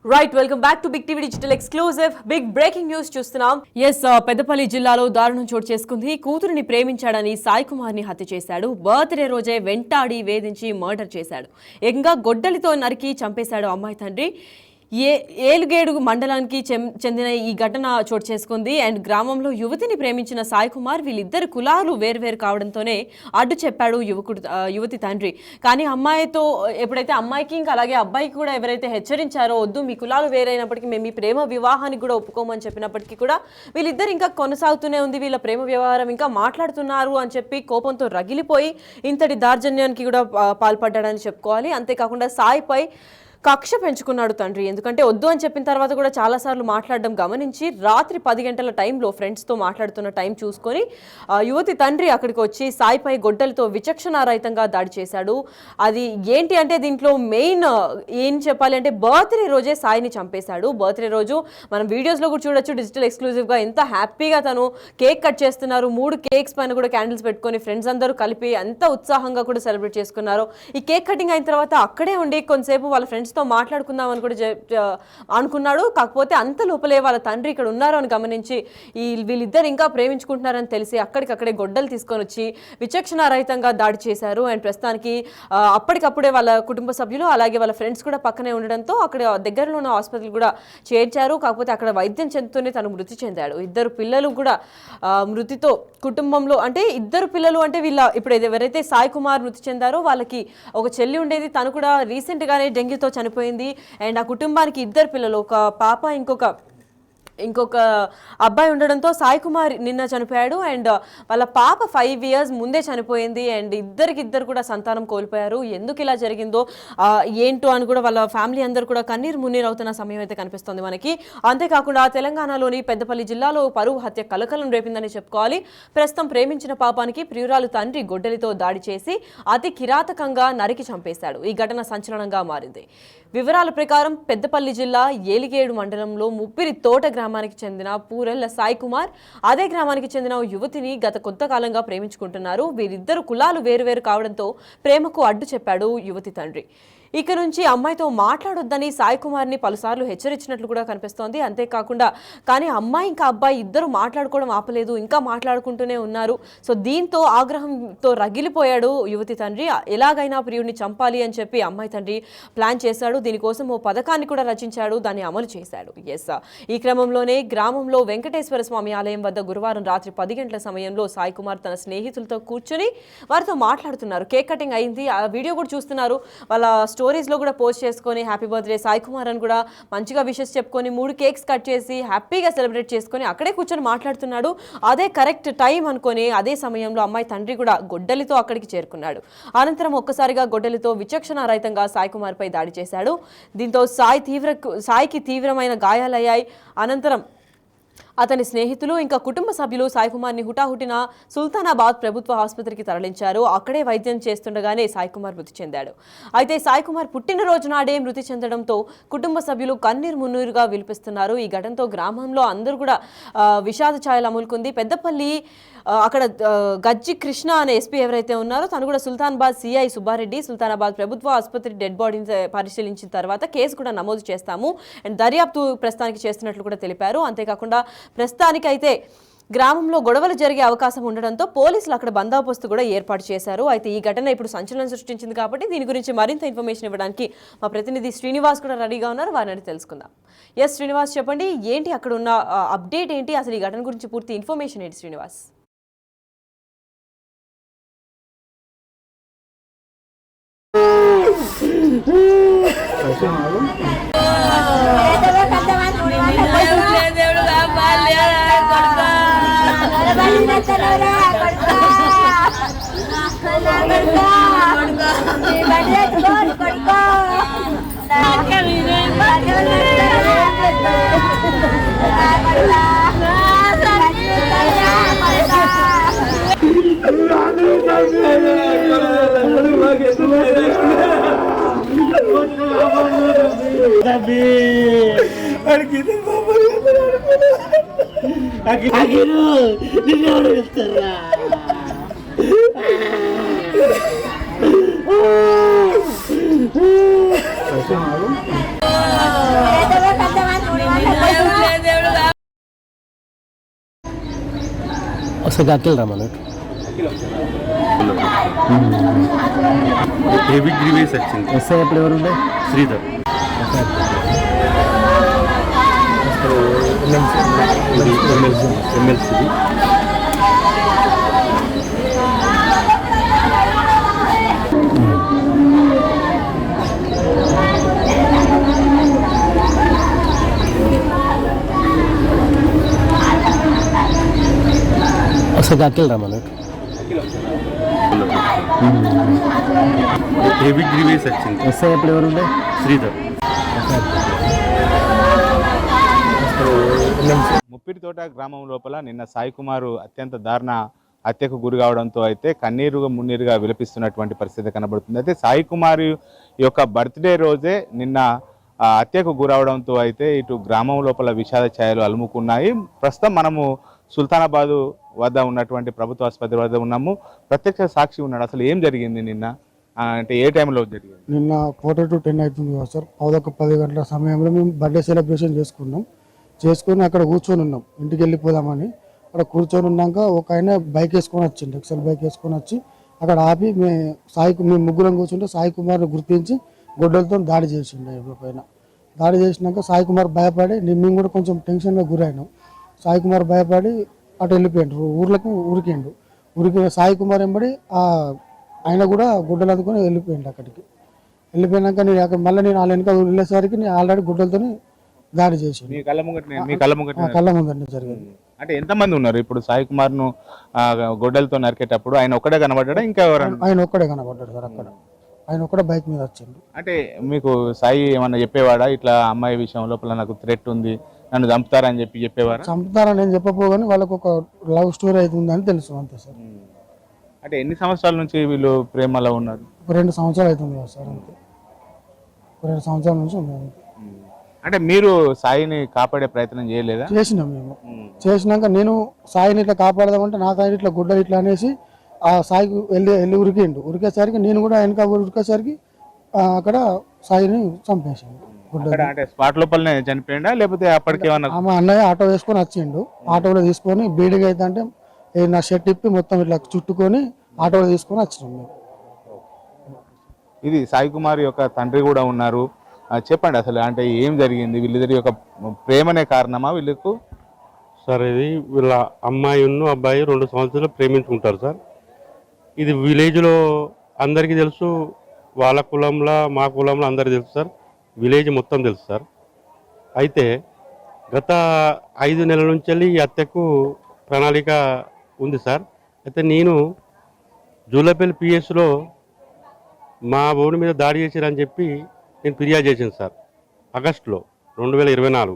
Right welcome back to big TV digital exclusive big breaking news చూస్తున్నాం. పెద్దపల్లి జిల్లాలో దారుణం చోటు చేసుకుంది. కూతురిని ప్రేమించాడని సాయి కుమార్ ని హత్య చేశాడు. బర్త్డే రోజే వెంటాడి వేధించి మర్డర్ చేశాడు. ఏకంగా గొడ్డలితో నరికి చంపేశాడు అమ్మాయి తండ్రి. ఏలుగేడు మండలానికి చెందిన ఈ ఘటన చోటు చేసుకుంది. అండ్ గ్రామంలో యువతిని ప్రేమించిన సాయి కుమార్ వీళ్ళిద్దరు కులాలు వేరువేరు కావడంతోనే అడ్డు చెప్పాడు యువతి తండ్రి. కానీ అమ్మాయితో ఎప్పుడైతే అమ్మాయికి ఇంకా అలాగే అబ్బాయికి కూడా ఎవరైతే హెచ్చరించారో వద్దు మీ కులాలు వేరైనప్పటికీ మేము ఈ ప్రేమ వివాహానికి కూడా ఒప్పుకోమని చెప్పినప్పటికీ కూడా వీళ్ళిద్దరు ఇంకా కొనసాగుతూనే ఉంది. వీళ్ళ ప్రేమ వ్యవహారం ఇంకా మాట్లాడుతున్నారు అని చెప్పి కోపంతో రగిలిపోయి ఇంతటి దార్జన్యానికి కూడా పాల్పడ్డాడని చెప్పుకోవాలి. అంతేకాకుండా సాయిపై కక్ష పెంచుకున్నాడు తండ్రి. ఎందుకంటే వద్దు అని చెప్పిన తర్వాత కూడా చాలాసార్లు మాట్లాడడం గమనించి రాత్రి 10 గంటల టైంలో ఫ్రెండ్స్తో మాట్లాడుతున్న టైం చూసుకొని యువతి తండ్రి అక్కడికి వచ్చి సాయిపై గొడ్డలతో విచక్షణారహితంగా దాడి చేశాడు. అది ఏంటి అంటే దీంట్లో మెయిన్ ఏం చెప్పాలి అంటే బర్త్డే రోజే సాయిని చంపేశాడు. బర్త్డే రోజు మనం వీడియోస్లో కూడా చూడొచ్చు డిజిటల్ ఎక్స్క్లూజివ్గా ఎంత హ్యాపీగా తను కేక్ కట్ చేస్తున్నారు. 3 కేక్స్ పైన కూడా క్యాండిల్స్ పెట్టుకొని ఫ్రెండ్స్ అందరూ కలిపి ఎంత ఉత్సాహంగా కూడా సెలబ్రేట్ చేసుకున్నారు. ఈ కేక్ కటింగ్ అయిన తర్వాత అక్కడే ఉండి కొంతసేపు వాళ్ళ ఫ్రెండ్స్ తో మాట్లాడుకుందాం అని కూడా అనుకున్నాడు. కాకపోతే అంత లోపలే వాళ్ళ తండ్రి ఇక్కడ ఉన్నారు అని గమనించి వీళ్ళిద్దరు ఇంకా ప్రేమించుకుంటున్నారని తెలిసి అక్కడికక్కడే గొడ్డలు తీసుకొని వచ్చి విచక్షణారహితంగా దాడి చేశారు. అండ్ ప్రస్తుతానికి అప్పటికప్పుడే వాళ్ళ కుటుంబ సభ్యులు అలాగే వాళ్ళ ఫ్రెండ్స్ కూడా పక్కనే ఉండడంతో అక్కడ దగ్గరలో ఉన్న ఆసుపత్రులు కూడా చేర్చారు. కాకపోతే అక్కడ వైద్యం చెందుతూనే తను మృతి చెందాడు. 2 పిల్లలు కూడా మృతితో కుటుంబంలో అంటే 2 పిల్లలు అంటే వీళ్ళ ఇప్పుడు ఎవరైతే సాయి కుమార్ మృతి చెందారో వాళ్ళకి ఒక చెల్లి ఉండేది. తను కూడా రీసెంట్ గానే డెంగ్యూతో చనిపోయింది. అండ్ ఆ కుటుంబానికి 2 పిల్లలు, ఒక పాప ఇంకొక అబ్బాయి ఉండడంతో సాయి కుమార్ నిన్న చనిపోయాడు. అండ్ వాళ్ళ పాప 5 years ముందే చనిపోయింది. అండ్ ఇద్దరు కూడా సంతానం కోల్పోయారు. ఎందుకు ఇలా జరిగిందో ఏంటో అని కూడా వాళ్ళ ఫ్యామిలీ అందరూ కూడా కన్నీరు మున్నీరు అవుతున్న సమయం అయితే కనిపిస్తుంది మనకి. అంతేకాకుండా తెలంగాణలోని పెద్దపల్లి జిల్లాలో పరువు హత్య కలకలం రేపిందని చెప్పుకోవాలి. ప్రస్తుతం ప్రేమించిన పాపానికి ప్రియురాలు తండ్రి గొడ్డలితో దాడి చేసి అతి కిరాతకంగా నరికి చంపేశాడు. ఈ ఘటన సంచలనంగా మారింది. వివరాల ప్రకారం పెద్దపల్లి జిల్లా ఏలిగేడు మండలంలో ముప్పిరి తోట గ్రామానికి చెందిన పూరెళ్ల సాయి కుమార్ అదే గ్రామానికి చెందిన యువతిని గత కొంతకాలంగా ప్రేమించుకుంటున్నారు. వీరిద్దరు కులాలు వేరువేరు కావడంతో ప్రేమకు అడ్డు చెప్పాడు యువతి తండ్రి. ఇక నుంచి అమ్మాయితో మాట్లాడొద్దని సాయి కుమార్ని పలుసార్లు హెచ్చరించినట్లు కూడా కనిపిస్తోంది. అంతేకాకుండా కానీ అమ్మాయి ఇంకా అబ్బాయి ఇద్దరు మాట్లాడుకోవడం ఆపలేదు, ఇంకా మాట్లాడుకుంటూనే ఉన్నారు. సో దీంతో ఆగ్రహంతో రగిలిపోయాడు యువతి తండ్రి. ఎలాగైనా ప్రియుడిని చంపాలి అని చెప్పి అమ్మాయి తండ్రి ప్లాన్ చేశాడు. దీనికోసం ఓ పథకాన్ని కూడా రచించాడు, దాన్ని అమలు చేశాడు. ఈ క్రమంలోనే గ్రామంలో వెంకటేశ్వర స్వామి ఆలయం వద్ద గురువారం రాత్రి 10 గంటల సమయంలో సాయి కుమార్ తన స్నేహితులతో కూర్చొని వారితో మాట్లాడుతున్నారు. కేక్ కటింగ్ అయింది, ఆ వీడియో కూడా చూస్తున్నారు. వాళ్ళ స్టోరీస్లో కూడా పోస్ట్ చేసుకొని హ్యాపీ బర్త్డే సాయి కుమార్ అని కూడా మంచిగా విషెస్ చెప్పుకొని 3 కేక్స్ కట్ చేసి హ్యాపీగా సెలబ్రేట్ చేసుకొని అక్కడే కూర్చొని మాట్లాడుతున్నాడు. అదే కరెక్ట్ టైం అనుకొని అదే సమయంలో అమ్మాయి తండ్రి కూడా గొడ్డలితో అక్కడికి చేరుకున్నాడు. అనంతరం ఒక్కసారిగా గొడ్డలితో విచక్షణారహితంగా సాయి కుమార్ పై దాడి చేశాడు. దీంతో సాయికి తీవ్రమైన గాయాలయ్యాయి. అనంతరం అతని స్నేహితులు ఇంకా కుటుంబ సభ్యులు సాయి కుమార్ని హుటాహుటిన సుల్తానాబాద్ ప్రభుత్వ ఆసుపత్రికి తరలించారు. అక్కడే వైద్యం చేస్తుండగానే సాయి కుమార్ మృతి చెందాడు. అయితే సాయి కుమార్ పుట్టినరోజు నాడే మృతి చెందడంతో కుటుంబ సభ్యులు కన్నీరు మున్నీరుగా విలిపిస్తున్నారు. ఈ ఘటనతో గ్రామంలో అందరూ కూడా విషాద ఛాయలు అములుకుంది. పెద్దపల్లి అక్కడ గజ్జి కృష్ణ అనే ఎస్పీ ఎవరైతే ఉన్నారో తను కూడా సుల్తానాబాద్ సిఐ సుబ్బారెడ్డి సుల్తానాబాద్ ప్రభుత్వ ఆసుపత్రి డెడ్ బాడీని పరిశీలించిన తర్వాత కేసు కూడా నమోదు చేస్తాము అండ్ దర్యాప్తు ప్రస్తుతానికి చేస్తున్నట్లు కూడా తెలిపారు. అంతేకాకుండా ప్రస్తుతానికైతే గ్రామంలో గొడవలు జరిగే అవకాశం ఉండడంతో పోలీసులు అక్కడ బందోబస్తు కూడా ఏర్పాటు చేశారు. అయితే ఈ ఘటన ఇప్పుడు సంచలనం సృష్టించింది కాబట్టి దీని గురించి మరింత ఇన్ఫర్మేషన్ ఇవ్వడానికి మా ప్రతినిధి శ్రీనివాస్ కూడా రెడీగా ఉన్నారు. వారిని తెలుసుకుందాం. శ్రీనివాస్ చెప్పండి, ఏంటి అక్కడ ఉన్న అప్డేట్ ఏంటి, అసలు ఈ ఘటన గురించి పూర్తి ఇన్ఫర్మేషన్ ఏంటి శ్రీనివాస్? వస్తే అఖిల్ రమణ హెవీ గ్రీవేస్ వచ్చింది. ఎస్ఐ ఎప్పుడు ఎవరు ఉండే శ్రీధర్ ఎమ్మెల్సీ వస్తే అఖిల్ రమణ హెవీ గ్రీవేస్ వచ్చింది. ఎస్ఐ ఎప్పుడు ఎవరు ఉండే శ్రీధర్ ముప్పిరితోట గ్రామం లోపల నిన్న సాయి కుమార్ అత్యంత దారుణ హత్యకు గురి కావడంతో అయితే కన్నీరుగా మున్నీరుగా విలపిస్తున్నటువంటి పరిస్థితి కనబడుతుంది. అయితే సాయి కుమార్ యొక్క బర్త్డే రోజే నిన్న హత్యకు గురవడంతో అయితే ఇటు గ్రామం లోపల విషాద ఛాయలు అలుముకున్నాయి. ప్రస్తుతం మనము సుల్తానాబాదు వద్ద ఉన్నటువంటి ప్రభుత్వ ఆసుపత్రి వద్ద ఉన్నాము. ప్రత్యక్ష సాక్షి ఉన్నాడు. అసలు ఏం జరిగింది నిన్న, అంటే ఏ టైంలో జరిగింది? నిన్న 4 to 10 అవుతుంది కదా సార్. 10 గంటల సమయంలో మేము బర్త్డే సెలబ్రేషన్ చేసుకొని అక్కడ కూర్చొని ఉన్నాం. ఇంటికి వెళ్ళిపోదామని అక్కడ కూర్చొని ఉన్నాక ఒక ఆయన బైక్ వేసుకొని వచ్చిండు, ఎక్సెల్ బైక్ వేసుకొని వచ్చి అక్కడ ఆపి మేము ముగ్గురం కూర్చుంటే సాయి కుమార్ని గుర్తించి గొడ్డలతో దాడి చేసిండు. ఎవరి పైన దాడి చేసినాక సాయి కుమార్ భయపడి మేము కూడా కొంచెం టెన్షన్గా గురైనాం. సాయి కుమార్ భయపడి అటు వెళ్ళిపోయిండు, ఉరికిన సాయి కుమార్ వెంబడి ఆయన కూడా గుడ్డలు అందుకొని వెళ్ళిపోయిండు. అక్కడికి వెళ్ళిపోయినాక నేను అక్కడ మళ్ళీ నేను వాళ్ళ వెనక వెళ్ళేసరికి నేను ఆల్రెడీ గుడ్డలతో దాడి చేసి కళ్ళ ముందరనే జరిగింది. అంటే ఎంతమంది ఉన్నారు ఇప్పుడు సాయి కుమార్ ను గొడ్డలతో నరికేటప్పుడు? ఆయన ఒక్కడే కనబడ్డా ఇంకా ఎవరైనా? ఆయన ఒక్కడే కనబడ్డాడు సార్. అక్కడ ఆయన ఒక్కడే బైక్ మీద వచ్చిండు. అంటే మీకు సాయి ఏమన్నా చెప్పేవాడా, ఇట్లా అమ్మాయి విషయం లోపల నాకు థ్రెట్ ఉంది, నన్ను చంపుతారని చెప్పేవారా? చంపుతారని నేను చెప్పపోగానే వాళ్ళకు ఒక లవ్ స్టోరీ అవుతుందని తెలుసు అంతే సార్. అంటే ఎన్ని సంవత్సరాల నుంచి వీళ్ళు ప్రేమలో ఉన్నారు? 2 సంవత్సరాలు అవుతుంది కదా సార్. అంతే 2 సంవత్సరాల నుంచి ఉంది. అంటే మీరు సాయిని కాపాడే ప్రయత్నం చేయలేదా? చేసినాం మేము. చేసినాక నేను సాయిని ఇట్లా కాపాడదామంటే నాకు ఆయన ఇట్లా గుడ్డలు ఇట్లా అనేసి ఆ సాయికి వెళ్ళి ఉరికేసరికి నేను కూడా వెనక ఉరికేసరికి అక్కడ సాయిని చంపేసాను. అంటే స్పాట్ లోపలనే చనిపోయిందా లేకపోతే అప్పటికేమన్నా? ఆమె అన్నయ్య ఆటో వేసుకొని వచ్చిండు. ఆటోలో తీసుకొని బీడింగ్ అయితే అంటే నా షర్ట్ ఇప్పి మొత్తం ఇట్లా చుట్టుకొని ఆటోలో తీసుకొని వచ్చినాం మేము. ఇది సాయి కుమార్ యొక్క తండ్రి కూడా ఉన్నారు. చెప్పండి అసలు అంటే ఏం జరిగింది? వీళ్ళిద్దరి యొక్క ప్రేమనే కారణమా వీళ్ళకు? సార్ ఇది వీళ్ళ అమ్మాయి అబ్బాయి 2 సంవత్సరాలు ప్రేమించుకుంటారు సార్. ఇది విలేజ్లో అందరికీ తెలుసు, వాళ్ళ కులంలో మా కులంలో అందరికీ తెలుసు సార్. విలేజ్ మొత్తం తెలుసు సార్. అయితే గత 5 నెలల నుంచి వెళ్ళి ఈ హత్యకు ప్రణాళిక ఉంది సార్. అయితే నేను జూలపల్లి పిఎస్లో మా ఓడి మీద దాడి చేశారని చెప్పి నేను ఫిర్యాదు చేశాను సార్ ఆగస్టులో 2024.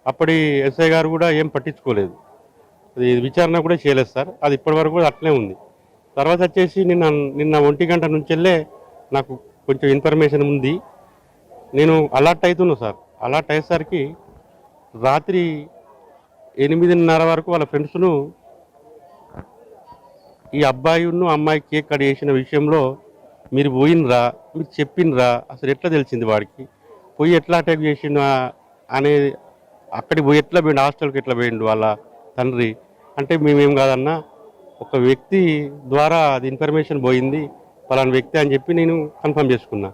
అప్పటి ఎస్ఐ గారు కూడా ఏం పట్టించుకోలేదు, అది విచారణ కూడా చేయలేదు సార్. అది ఇప్పటివరకు కూడా అట్లే ఉంది. తర్వాత వచ్చేసి నిన్న 1 గంట నుంచి వెళ్ళే నాకు కొంచెం ఇన్ఫర్మేషన్ ఉంది. నేను అలర్ట్ అవుతున్నా సార్. అలర్ట్ అయ్యేసరికి రాత్రి 8:30 వరకు వాళ్ళ ఫ్రెండ్స్ను ఈ అమ్మాయి కేక్ కట్ చేసిన విషయంలో మీరు పోయినరా, మీరు చెప్పినరా, అసలు ఎట్లా తెలిసింది వాడికి, పోయి ఎట్లా అటాక్ చేసిండు అనేది, అక్కడికి పోయి ఎట్లా పోయిండు, హాస్టల్కి ఎట్లా పోయిండు వాళ్ళ తండ్రి అంటే మేమేం కాదన్నా ఒక వ్యక్తి ద్వారా అది ఇన్ఫర్మేషన్ పోయింది పలానా వ్యక్తి అని చెప్పి నేను కన్ఫర్మ్ చేసుకున్నా.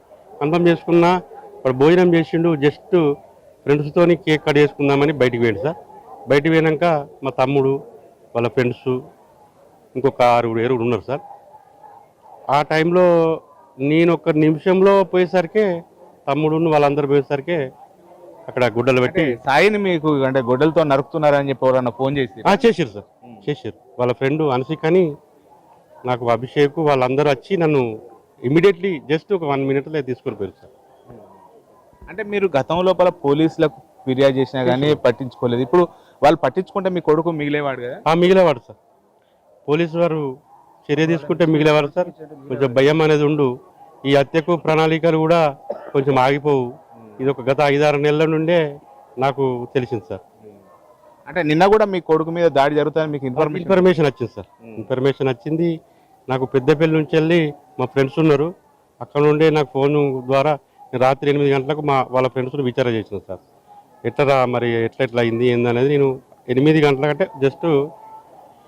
వాడు భోజనం చేసిండు, జస్ట్ ఫ్రెండ్స్తోని కేక్ కట్ చేసుకుందామని బయటికి పోయిండు సార్. బయటికి పోయినాక మా తమ్ముడు వాళ్ళ ఫ్రెండ్స్ ఇంకొక 6-7 ఉన్నారు సార్. ఆ టైంలో నేను 1 నిమిషంలో పోయేసరికి తమ్ముడు వాళ్ళందరూ పోయేసరికి అక్కడ గుడ్డలు పెట్టి సాయిని మీకు అంటే గొడ్డలతో నరుకుతున్నారని చెప్పి ఎవరన్నా ఫోన్ చేసి చేశారు సార్. చేశారు. వాళ్ళ ఫ్రెండ్ అన్సిక్ అని నాకు అభిషేక్ వాళ్ళందరూ వచ్చి నన్ను ఇమీడియట్లీ జస్ట్ ఒక 1 మినిట్లో తీసుకొని పోయారు సార్. అంటే మీరు గతం లోపల పోలీసులకు ఫిర్యాదు చేసినా కానీ పట్టించుకోలేదు. ఇప్పుడు వాళ్ళు పట్టించుకుంటే మీ కొడుకు మిగిలేవాడు కదా? మిగిలేవాడు సార్. పోలీసు వారు చర్య తీసుకుంటే మిగిలేవారు సార్. కొంచెం భయం అనేది ఉండు. ఈ హత్యకు ప్రణాళికలు కూడా కొంచెం ఆగిపోవు. ఇది ఒక గత 5-6 నెలల నుండే నాకు తెలిసింది సార్. అంటే నిన్న కూడా మీ కొడుకు మీద దాడి జరుగుతుందని మీకు ఇన్ఫర్మేషన్ వచ్చింది సార్. ఇన్ఫర్మేషన్ వచ్చింది నాకు. పెద్దపల్లి నుంచి వెళ్ళి మా ఫ్రెండ్స్ ఉన్నారు, అక్కడ నుండి నాకు ఫోన్ ద్వారా రాత్రి 8 గంటలకు వాళ్ళ ఫ్రెండ్స్ విచారణ చేసిన సార్. ఎట్లా మరి ఎట్లా అయింది ఏందనేది నేను 8 గంటల కంటే జస్ట్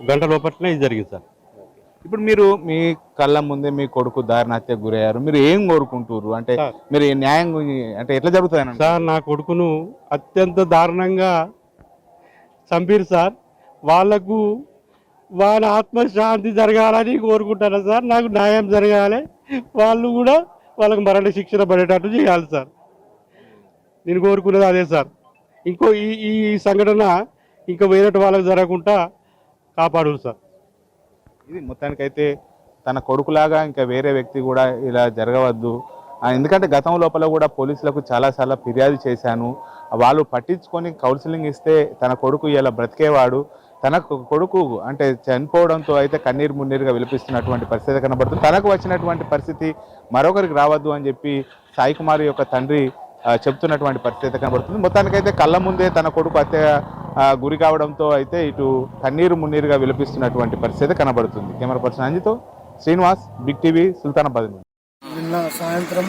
గంట లోపలనే ఇది జరిగింది సార్. ఇప్పుడు మీరు మీ కళ్ళ ముందే మీ కొడుకు దారుణ హత్యకు గురయ్యారు, మీరు ఏం కోరుకుంటారు? అంటే మీరు ఈ న్యాయం అంటే ఎట్లా జరుగుతుంది సార్? నా కొడుకును అత్యంత దారుణంగా చంపిరు సార్. వాళ్లకు వాళ్ళ ఆత్మశాంతి జరగాలని కోరుకుంటాను సార్. నాకు న్యాయం జరగాలి, వాళ్ళు కూడా వాళ్ళకి మరణ శిక్షణ పడేటట్టు చేయాలి సార్. నేను కోరుకునేది అదే సార్. ఇంకో ఈ సంఘటన ఇంకా వేరే వాళ్ళకి జరగకుండా కాపాడు సార్. ఇది మొత్తానికైతే తన కొడుకులాగా ఇంకా వేరే వ్యక్తి కూడా ఇలా జరగవద్దు. ఎందుకంటే గతం లోపల కూడా పోలీసులకు చాలాసార్లు ఫిర్యాదు చేశాను, వాళ్ళు పట్టించుకొని కౌన్సిలింగ్ ఇస్తే తన కొడుకు ఇలా బ్రతికేవాడు. తన కొడుకు అంటే చనిపోవడంతో అయితే కన్నీరు మున్నీరుగా విలపిస్తున్నటువంటి పరిస్థితి కనబడుతుంది. తనకు వచ్చినటువంటి పరిస్థితి మరొకరికి రావద్దు అని చెప్పి సాయి కుమార్ యొక్క తండ్రి చెప్తున్నటువంటి పరిస్థితి కనబడుతుంది. మొత్తానికైతే కళ్ళ ముందే తన కొడుకు హత్య గురి కావడంతో అయితే ఇటు కన్నీరు మున్నీరుగా విలపిస్తున్నటువంటి పరిస్థితి కనబడుతుంది. కెమెరా పర్సన్ అంజితో శ్రీనివాస్, బిగ్ టీవీ, సుల్తానాబాద్. నిన్న సాయంత్రం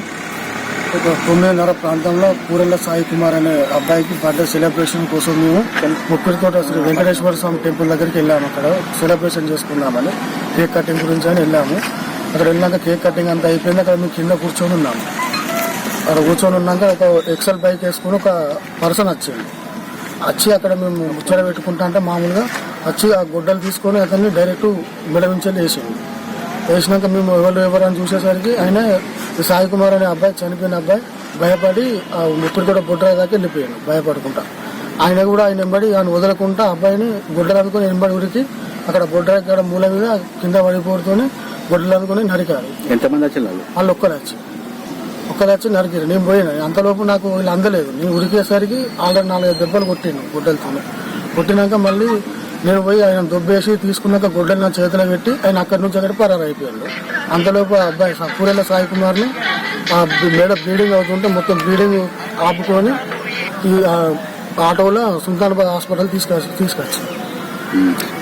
ఒక 9:30 ప్రాంతంలో పూరెల్ల సాయి కుమార్ అనే అబ్బాయికి బర్త్డే సెలబ్రేషన్ కోసం మేము ముప్పిరితోట శ్రీ వెంకటేశ్వర స్వామి టెంపుల్ దగ్గరికి వెళ్ళాము. అక్కడ సెలబ్రేషన్ చేసుకుందామని కేక్ కటింగ్ గురించి అని వెళ్ళాము. అక్కడ వెళ్ళాక కేక్ కటింగ్ అంతా అయిపోయింది. అక్కడ మేము కింద కూర్చొని ఉన్నాము. అక్కడ కూర్చొని ఉన్నాక ఒక ఎక్సెల్ బైక్ వేసుకుని ఒక పర్సన్ వచ్చి అక్కడ మేము ముచ్చట పెట్టుకుంటా అంటే మామూలుగా వచ్చి ఆ గుడ్డలు తీసుకొని అతన్ని డైరెక్ట్ మెడవించాలి వేసినాక మేము ఎవరు అని చూసేసరికి ఆయన సాయి కుమార్ అనే అబ్బాయి, చనిపోయిన అబ్బాయి, భయపడి ఆ ముప్పుడు కూడా బొడ్రా దాకా వెళ్ళిపోయాను భయపడుకుంటా. ఆయన కూడా ఆయన వెంబడి ఆయన వదలకుండా అబ్బాయిని గుడ్డలు అందుకొని వెంబడి ఉరికి అక్కడ బొడ్రా ఇక్కడ మూల మీద కింద పడిపోతూనే గుడ్డలు అందుకొని నరికారు. ఎంతమంది వచ్చి వాళ్ళు ఒక్కరు వచ్చి నరికారు. నేను పోయినా అంతలోపు నాకు వీళ్ళు అందలేదు. నేను ఉరికేసరికి ఆల్రెడీ 4-5 దెబ్బలు కొట్టాను గుడ్డలతో. కొట్టినాక మళ్ళీ నేను పోయి ఆయన దొబ్బేసి తీసుకున్నాక గొడ్డలు నా చేతిలో పెట్టి ఆయన అక్కడి నుంచి అక్కడ పరారు అయిపోయాడు. అంతలోపు ఆ అబ్బాయి పూరెల్ల సాయి కుమార్ని ఆ మేడ బ్లీడింగ్ అవుతుంటే మొత్తం బ్లీడింగ్ ఆపుకొని ఈ ఆటోలో సుల్తానాబాద్ హాస్పిటల్ తీసుకొచ్చి.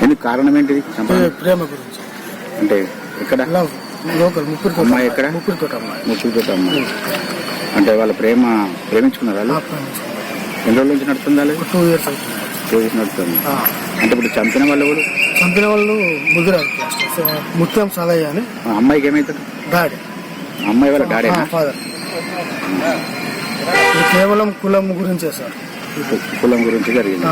ఎందుకు కారణం ఏంటి? ప్రేమ గురించి. అంటే ఇక్కడ లోకల్ ముప్పిరితోట అమ్మాయి. అంటే వాళ్ళ ప్రేమించుకున్నారు. ఎన్ని రోజుల నుంచి నడుస్తుంది? 2 years అవుతుంది. నడుస్తుంది. అంటే ఇప్పుడు చంపిన వాళ్ళు ముగ్గురు ముత్యం సాలయ్య అని. అమ్మాయికి ఏమైతుంది? డాడీ. అమ్మాయి వాళ్ళ డాడీ ఫాదర్. కేవలం కులం గురించే సార్. కులం గురించి జరిగింది.